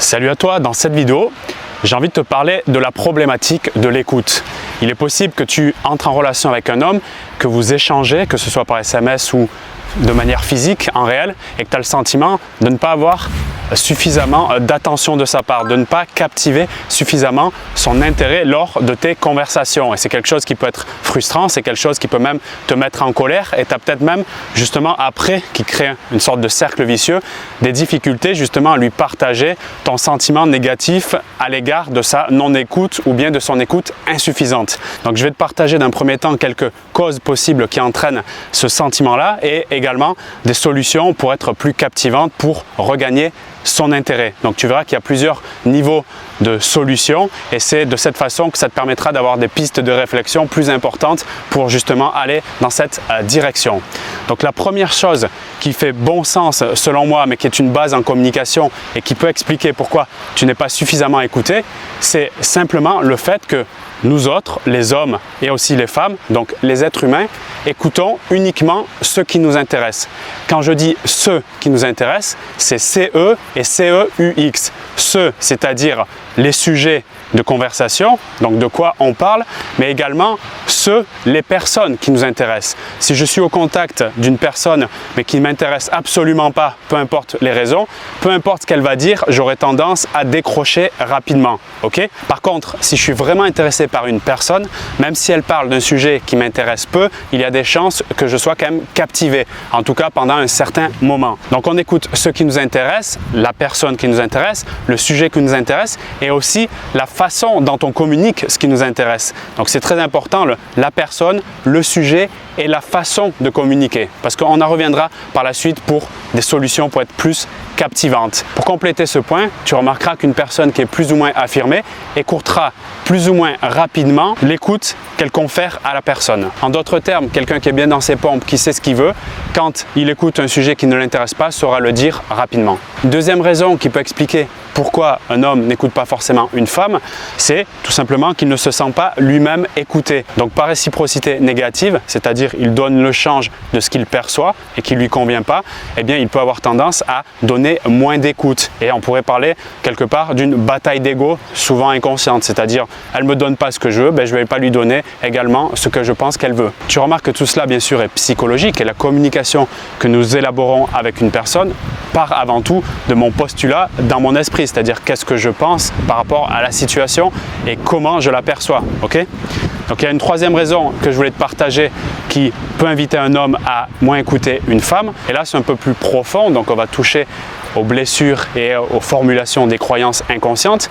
Salut à toi, dans cette vidéo, j'ai envie de te parler de la problématique de l'écoute. Il est possible que tu entres en relation avec un homme, que vous échangez, que ce soit par SMS ou de manière physique, en réel, et que tu as le sentiment de ne pas avoir suffisamment d'attention de sa part, de ne pas captiver suffisamment son intérêt lors de tes conversations. Et c'est quelque chose qui peut être frustrant, c'est quelque chose qui peut même te mettre en colère et tu as peut-être même justement après, qui crée une sorte de cercle vicieux, des difficultés justement à lui partager ton sentiment négatif à l'égard de sa non-écoute ou bien de son écoute insuffisante. Donc je vais te partager d'un premier temps quelques causes possibles qui entraînent ce sentiment-là et également des solutions pour être plus captivante, pour regagner son intérêt. Donc tu verras qu'il y a plusieurs niveaux de solutions et c'est de cette façon que ça te permettra d'avoir des pistes de réflexion plus importantes pour justement aller dans cette direction. Donc la première chose qui fait bon sens selon moi, mais qui est une base en communication et qui peut expliquer pourquoi tu n'es pas suffisamment écouté, c'est simplement le fait que nous autres, les hommes et aussi les femmes, donc les êtres humains, écoutons uniquement ce qui nous intéresse. Quand je dis ce qui nous intéresse, c'est CE et CEUX. Ce, c'est-à-dire les sujets de conversation, donc de quoi on parle, mais également les personnes qui nous intéressent. Si je suis au contact d'une personne mais qui ne m'intéresse absolument pas, peu importe les raisons, peu importe ce qu'elle va dire, j'aurai tendance à décrocher rapidement. Okay? Par contre, si je suis vraiment intéressé par une personne, même si elle parle d'un sujet qui m'intéresse peu, il y a des chances que je sois quand même captivé, en tout cas pendant un certain moment. Donc on écoute ce qui nous intéresse, la personne qui nous intéresse, le sujet qui nous intéresse et aussi la façon dont on communique ce qui nous intéresse. Donc c'est très important, la personne, le sujet et la façon de communiquer, parce qu'on en reviendra par la suite pour des solutions pour être plus captivantes. Pour compléter ce point, tu remarqueras qu'une personne qui est plus ou moins affirmée écoutera plus ou moins rapidement l'écoute qu'elle confère à la personne. En d'autres termes, quelqu'un qui est bien dans ses pompes, qui sait ce qu'il veut, quand il écoute un sujet qui ne l'intéresse pas, saura le dire rapidement. Une deuxième raison qui peut expliquer pourquoi un homme n'écoute pas forcément une femme, c'est tout simplement qu'il ne se sent pas lui-même écouté. Donc par réciprocité négative, c'est-à-dire il donne le change de ce qu'il perçoit et qui ne lui convient pas, eh bien il peut avoir tendance à donner moins d'écoute. Et on pourrait parler quelque part d'une bataille d'ego, souvent inconsciente, c'est-à-dire elle ne me donne pas ce que je veux, je ne vais pas lui donner également ce que je pense qu'elle veut. Tu remarques que tout cela bien sûr est psychologique et la communication que nous élaborons avec une personne part avant tout de mon postulat dans mon esprit, c'est-à-dire qu'est-ce que je pense par rapport à la situation et comment je l'aperçois. Okay? Donc il y a une troisième raison que je voulais te partager qui peut inviter un homme à moins écouter une femme. Et là c'est un peu plus profond, donc on va toucher aux blessures et aux formulations des croyances inconscientes.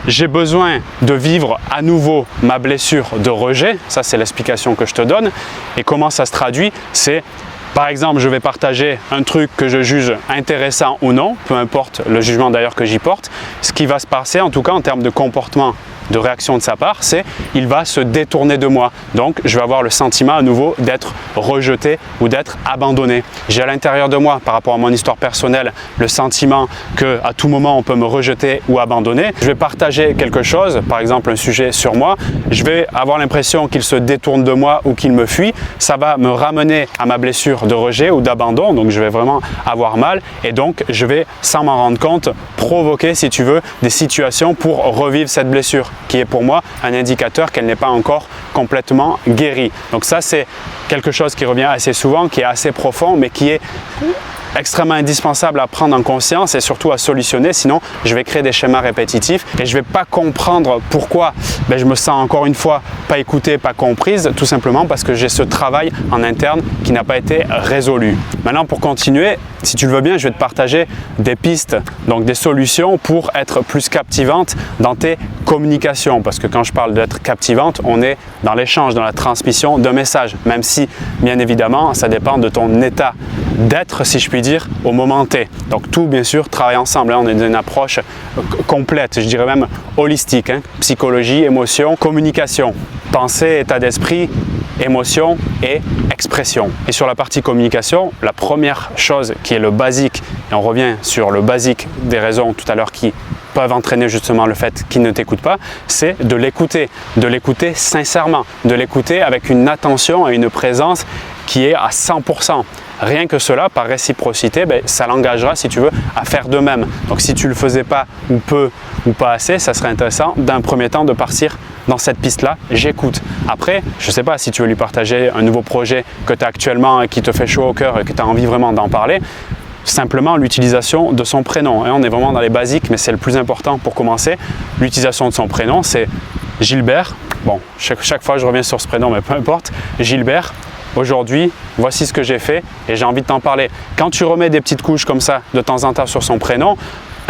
J'ai besoin de vivre à nouveau ma blessure de rejet, ça c'est l'explication que je te donne. Et comment ça se traduit? C'est par exemple, je vais partager un truc que je juge intéressant ou non, peu importe le jugement d'ailleurs que j'y porte. Ce qui va se passer, en tout cas en termes de comportement, de réaction de sa part, c'est qu'il va se détourner de moi. Donc, je vais avoir le sentiment à nouveau d'être rejeté ou d'être abandonné. J'ai à l'intérieur de moi, par rapport à mon histoire personnelle, le sentiment qu'à tout moment, on peut me rejeter ou abandonner. Je vais partager quelque chose, par exemple un sujet sur moi. Je vais avoir l'impression qu'il se détourne de moi ou qu'il me fuit. Ça va me ramener à ma blessure de rejet ou d'abandon. Donc, je vais vraiment avoir mal. Et donc, je vais, sans m'en rendre compte, provoquer, si tu veux, des situations pour revivre cette blessure, qui est pour moi un indicateur qu'elle n'est pas encore complètement guérie. Donc ça, c'est quelque chose qui revient assez souvent, qui est assez profond, mais qui est extrêmement indispensable à prendre en conscience et surtout à solutionner, sinon je vais créer des schémas répétitifs et je ne vais pas comprendre pourquoi je me sens encore une fois pas écoutée, pas comprise, tout simplement parce que j'ai ce travail en interne qui n'a pas été résolu. Maintenant, pour continuer, si tu le veux bien, je vais te partager des pistes, donc des solutions pour être plus captivante dans tes communications, parce que quand je parle d'être captivante, on est dans l'échange, dans la transmission d'un message, même si bien évidemment ça dépend de ton état d'être, si je puis dire, au moment T. Donc tout bien sûr travaille ensemble, on est dans une approche complète, je dirais même holistique, psychologie, émotion, communication, pensée, état d'esprit, émotion et expression. Et sur la partie communication, la première chose qui est le basique, et on revient sur le basique des raisons tout à l'heure qui peuvent entraîner justement le fait qu'il ne t'écoute pas, c'est de l'écouter sincèrement, de l'écouter avec une attention et une présence qui est à 100%. rien que cela, par réciprocité, ça l'engagera, si tu veux, à faire de même. Donc si tu ne le faisais pas ou peu ou pas assez, ça serait intéressant d'un premier temps de partir dans cette piste-là, j'écoute. Après, je ne sais pas si tu veux lui partager un nouveau projet que tu as actuellement et qui te fait chaud au cœur et que tu as envie vraiment d'en parler, simplement l'utilisation de son prénom. Et on est vraiment dans les basiques, mais c'est le plus important pour commencer. L'utilisation de son prénom, c'est Gilbert. Bon, chaque fois je reviens sur ce prénom, mais peu importe. Gilbert, aujourd'hui, voici ce que j'ai fait et j'ai envie de t'en parler. Quand tu remets des petites couches comme ça de temps en temps sur son prénom,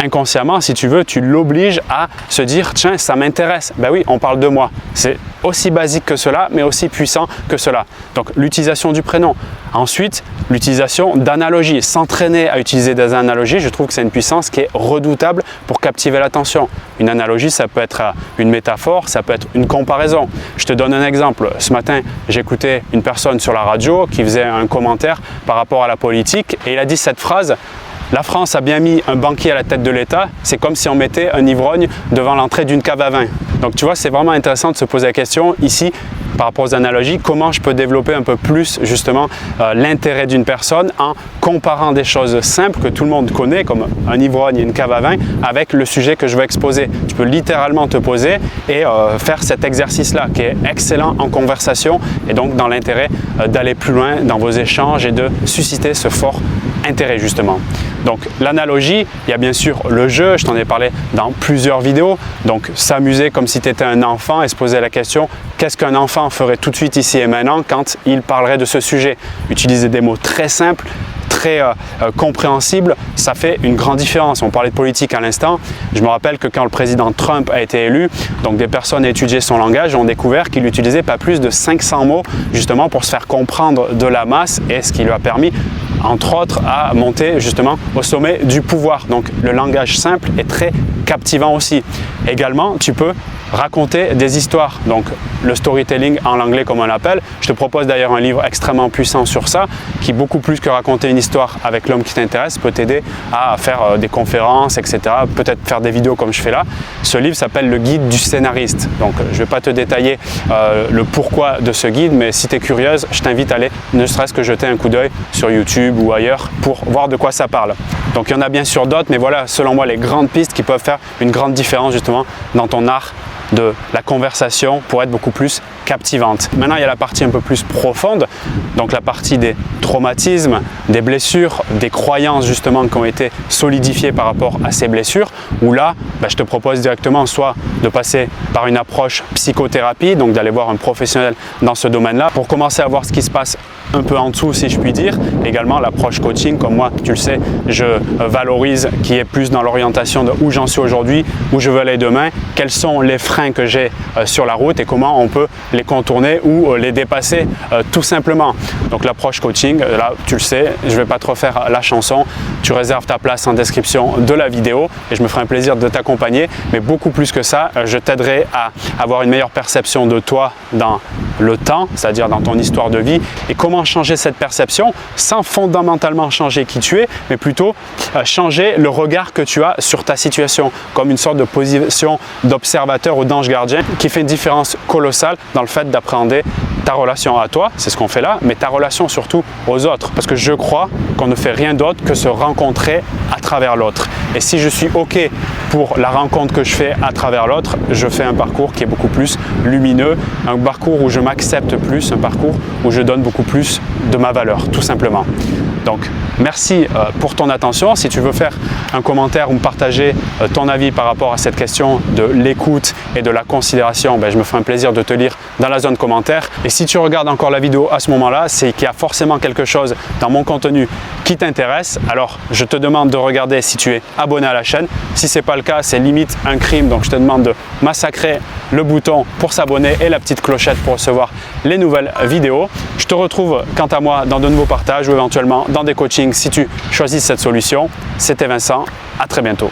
inconsciemment, si tu veux, tu l'obliges à se dire « Tiens, ça m'intéresse. » Ben oui, on parle de moi. C'est aussi basique que cela, mais aussi puissant que cela. Donc, l'utilisation du prénom. Ensuite, l'utilisation d'analogies. S'entraîner à utiliser des analogies, je trouve que c'est une puissance qui est redoutable pour captiver l'attention. Une analogie, ça peut être une métaphore, ça peut être une comparaison. Je te donne un exemple. Ce matin, j'écoutais une personne sur la radio qui faisait un commentaire par rapport à la politique et il a dit cette phrase: la France a bien mis un banquier à la tête de l'État, c'est comme si on mettait un ivrogne devant l'entrée d'une cave à vin. Donc tu vois, c'est vraiment intéressant de se poser la question ici, par rapport aux analogies, comment je peux développer un peu plus justement l'intérêt d'une personne en comparant des choses simples que tout le monde connaît, comme un ivrogne et une cave à vin, avec le sujet que je veux exposer. Tu peux littéralement te poser et faire cet exercice-là, qui est excellent en conversation et donc dans l'intérêt d'aller plus loin dans vos échanges et de susciter ce fort intérêt justement. Donc l'analogie, il y a bien sûr le jeu, je t'en ai parlé dans plusieurs vidéos, donc s'amuser comme si tu étais un enfant et se poser la question, qu'est-ce qu'un enfant ferait tout de suite ici et maintenant quand il parlerait de ce sujet? Utiliser des mots très simples, très compréhensibles, ça fait une grande différence. On parlait de politique à l'instant, je me rappelle que quand le président Trump a été élu, donc des personnes étudiaient son langage ont découvert qu'il n'utilisait pas plus de 500 mots justement pour se faire comprendre de la masse et ce qui lui a permis entre autres à monter justement au sommet du pouvoir. Donc le langage simple est très captivant aussi. Également, tu peux raconter des histoires, donc le storytelling en anglais comme on l'appelle. Je te propose d'ailleurs un livre extrêmement puissant sur ça, qui beaucoup plus que raconter une histoire avec l'homme qui t'intéresse, peut t'aider à faire des conférences, etc. Peut-être faire des vidéos comme je fais là. Ce livre s'appelle Le Guide du scénariste. Donc je ne vais pas te détailler le pourquoi de ce guide, mais si tu es curieuse, je t'invite à aller ne serait-ce que jeter un coup d'œil sur YouTube ou ailleurs pour voir de quoi ça parle. Donc il y en a bien sûr d'autres, mais voilà selon moi les grandes pistes qui peuvent faire une grande différence justement dans ton art de la conversation pour être beaucoup plus captivante. Maintenant, il y a la partie un peu plus profonde, donc la partie des traumatismes, des blessures, des croyances justement qui ont été solidifiées par rapport à ces blessures, où là, je te propose directement soit de passer par une approche psychothérapie, donc d'aller voir un professionnel dans ce domaine-là, pour commencer à voir ce qui se passe un peu en dessous, si je puis dire. Également, l'approche coaching, comme moi, tu le sais, je valorise, qui est plus dans l'orientation de où j'en suis aujourd'hui, où je veux aller demain, quels sont les freins que j'ai sur la route et comment on peut les contourner ou les dépasser tout simplement. Donc l'approche coaching, là tu le sais, je ne vais pas te refaire la chanson, tu réserves ta place en description de la vidéo et je me ferai un plaisir de t'accompagner, mais beaucoup plus que ça, je t'aiderai à avoir une meilleure perception de toi dans le temps, c'est-à-dire dans ton histoire de vie et comment changer cette perception sans fondamentalement changer qui tu es, mais plutôt changer le regard que tu as sur ta situation, comme une sorte de position d'observateur ou d'ange gardien qui fait une différence colossale dans le fait d'appréhender ta relation à toi, c'est ce qu'on fait là, mais ta relation surtout aux autres. Parce que je crois qu'on ne fait rien d'autre que se rencontrer à travers l'autre. Et si je suis OK pour la rencontre que je fais à travers l'autre, je fais un parcours qui est beaucoup plus lumineux, un parcours où je m'accepte plus, un parcours où je donne beaucoup plus de ma valeur, tout simplement. Donc, merci pour ton attention. Si tu veux faire un commentaire ou me partager ton avis par rapport à cette question de l'écoute et de la considération, je me ferai un plaisir de te lire dans la zone commentaire. Et si tu regardes encore la vidéo à ce moment-là, c'est qu'il y a forcément quelque chose dans mon contenu qui t'intéresse. Alors, je te demande de regarder si tu es abonné à la chaîne. Si ce n'est pas le cas, c'est limite un crime. Donc, je te demande de massacrer le bouton pour s'abonner et la petite clochette pour recevoir les nouvelles vidéos. Je te retrouve quant à moi dans de nouveaux partages ou éventuellement dans des coachings si tu choisis cette solution. C'était Vincent, à très bientôt.